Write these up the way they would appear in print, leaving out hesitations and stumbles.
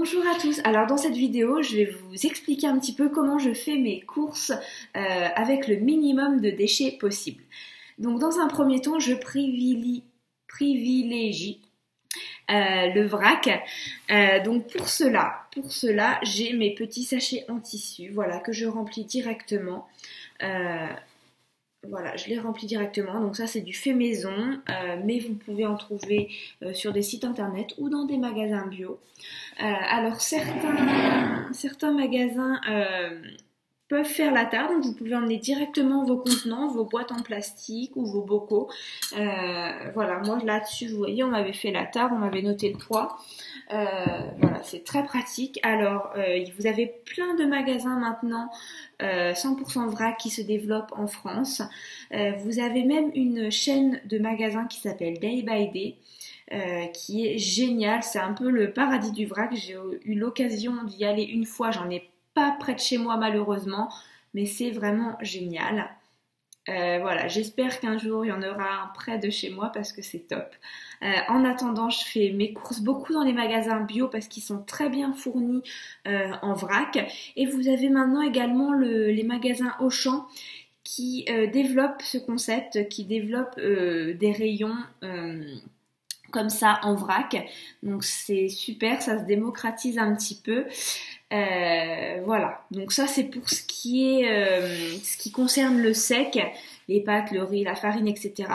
Bonjour à tous, alors dans cette vidéo je vais vous expliquer un petit peu comment je fais mes courses avec le minimum de déchets possible. Donc dans un premier temps je privilégie le vrac. Donc pour cela j'ai mes petits sachets en tissu, voilà, que je remplis directement. Voilà, je les remplis directement, donc ça c'est du fait maison, mais vous pouvez en trouver sur des sites internet ou dans des magasins bio. Alors certains magasins peuvent faire la tare, donc vous pouvez emmener directement vos contenants, vos boîtes en plastique ou vos bocaux. Voilà, moi là-dessus, vous voyez, on m'avait fait la tare, on m'avait noté le poids. Voilà, c'est très pratique. Alors, vous avez plein de magasins maintenant 100% vrac qui se développent en France. Vous avez même une chaîne de magasins qui s'appelle Day by Day. Qui est génial, c'est un peu le paradis du vrac. J'ai eu l'occasion d'y aller une fois, j'en ai pas près de chez moi malheureusement, mais c'est vraiment génial. Voilà, j'espère qu'un jour il y en aura un près de chez moi parce que c'est top. En attendant, je fais mes courses beaucoup dans les magasins bio parce qu'ils sont très bien fournis en vrac. Et vous avez maintenant également les magasins Auchan qui développent ce concept, qui développent des rayons comme ça en vrac, donc c'est super, ça se démocratise un petit peu. Voilà, donc ça c'est pour ce qui concerne le sec, les pâtes, le riz, la farine, etc.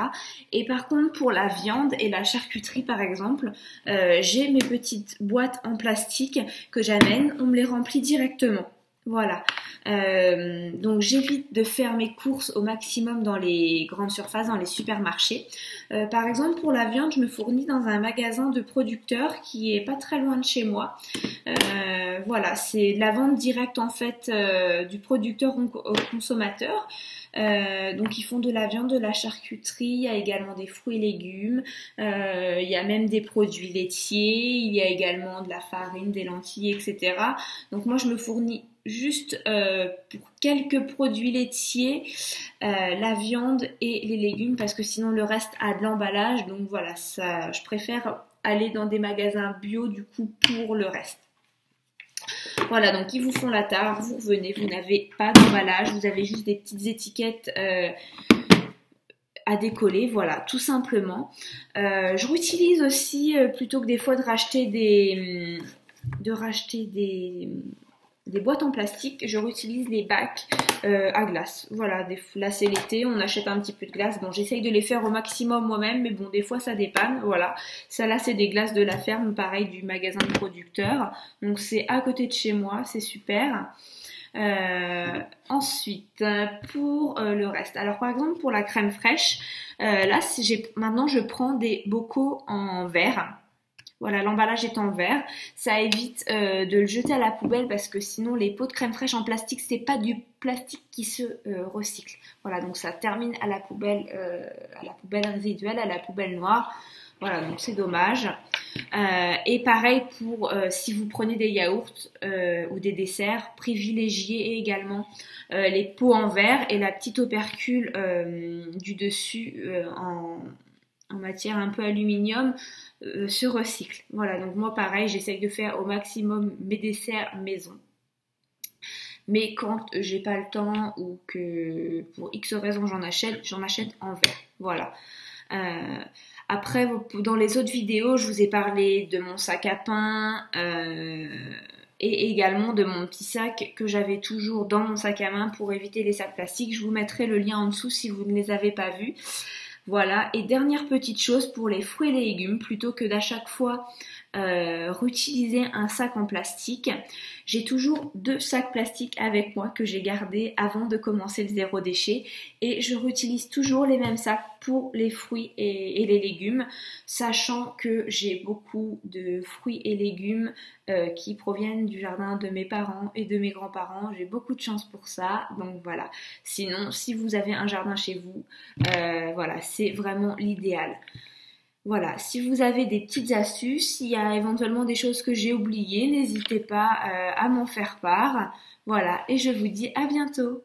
Et par contre pour la viande et la charcuterie par exemple, j'ai mes petites boîtes en plastique que j'amène, on me les remplit directement. Voilà, donc j'évite de faire mes courses au maximum dans les grandes surfaces, dans les supermarchés. Par exemple pour la viande, je me fournis dans un magasin de producteurs qui est pas très loin de chez moi. Voilà, c'est la vente directe en fait du producteur au consommateur. Donc ils font de la viande, de la charcuterie, il y a également des fruits et légumes, il y a même des produits laitiers, il y a également de la farine, des lentilles, etc. Donc moi je me fournis juste pour quelques produits laitiers, la viande et les légumes parce que sinon le reste a de l'emballage, donc voilà, ça, je préfère aller dans des magasins bio du coup pour le reste. Voilà, donc ils vous font la tare, vous revenez, vous n'avez pas d'emballage, vous avez juste des petites étiquettes à décoller, voilà, tout simplement. Je réutilise aussi, plutôt que des fois de racheter des boîtes en plastique, je réutilise les bacs à glace. Voilà, là c'est l'été, on achète un petit peu de glace. Bon, j'essaye de les faire au maximum moi-même, mais bon, des fois ça dépanne. Voilà, ça là c'est des glaces de la ferme, pareil du magasin de producteur. Donc c'est à côté de chez moi, c'est super. Ensuite, pour le reste. Alors par exemple pour la crème fraîche, là maintenant je prends des bocaux en verre. Voilà, l'emballage est en verre, ça évite de le jeter à la poubelle parce que sinon les pots de crème fraîche en plastique, c'est pas du plastique qui se recycle. Voilà, donc ça termine à la poubelle résiduelle, à la poubelle noire. Voilà, donc c'est dommage. Et pareil pour si vous prenez des yaourts ou des desserts, privilégiez également les pots en verre et la petite opercule du dessus en matière un peu aluminium se recycle. Voilà, donc moi pareil, j'essaye de faire au maximum mes desserts maison. Mais quand j'ai pas le temps ou que pour X raisons j'en achète en verre. Voilà. Après, dans les autres vidéos, je vous ai parlé de mon sac à pain et également de mon petit sac que j'avais toujours dans mon sac à main pour éviter les sacs plastiques. Je vous mettrai le lien en dessous si vous ne les avez pas vus. Voilà, et dernière petite chose pour les fruits et les légumes, plutôt que d'à chaque fois réutiliser un sac en plastique, j'ai toujours 2 sacs plastiques avec moi que j'ai gardés avant de commencer le zéro déchet et je réutilise toujours les mêmes sacs pour les fruits et les légumes, sachant que j'ai beaucoup de fruits et légumes qui proviennent du jardin de mes parents et de mes grands-parents. J'ai beaucoup de chance pour ça, donc voilà. Sinon, si vous avez un jardin chez vous, voilà, c'est vraiment l'idéal. Voilà, si vous avez des petites astuces, s'il y a éventuellement des choses que j'ai oubliées, n'hésitez pas à m'en faire part. Voilà, et je vous dis à bientôt.